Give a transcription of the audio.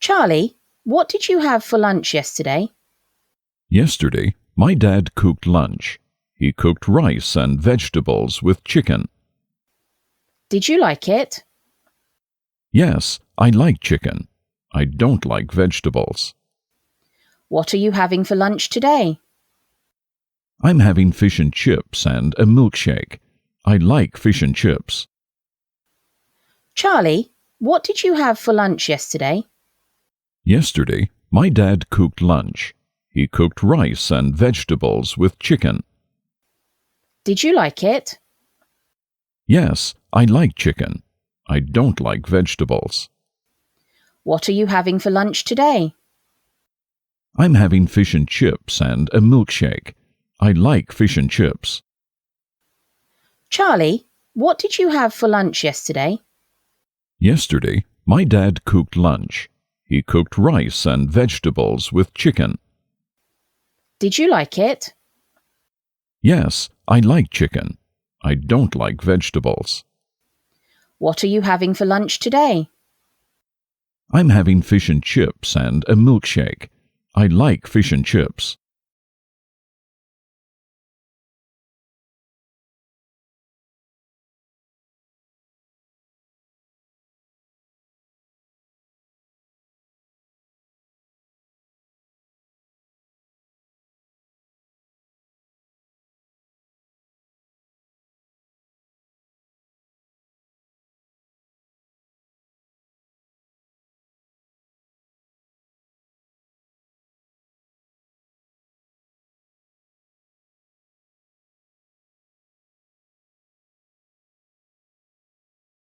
Charlie, what did you have for lunch yesterday? Yesterday, my dad cooked lunch. He cooked rice and vegetables with chicken. Did you like it? Yes, I like chicken. I don't like vegetables. What are you having for lunch today? I'm having fish and chips and a milkshake. I like fish and chips. Charlie, what did you have for lunch yesterday? Yesterday, my dad cooked lunch. He cooked rice and vegetables with chicken. Did you like it? Yes, I like chicken. I don't like vegetables. What are you having for lunch today? I'm having fish and chips and a milkshake. I like fish and chips. Charlie, what did you have for lunch yesterday? Yesterday, my dad cooked lunch. He cooked rice and vegetables with chicken. Did you like it? Yes, I like chicken. I don't like vegetables. What are you having for lunch today? I'm having fish and chips and a milkshake. I like fish and chips.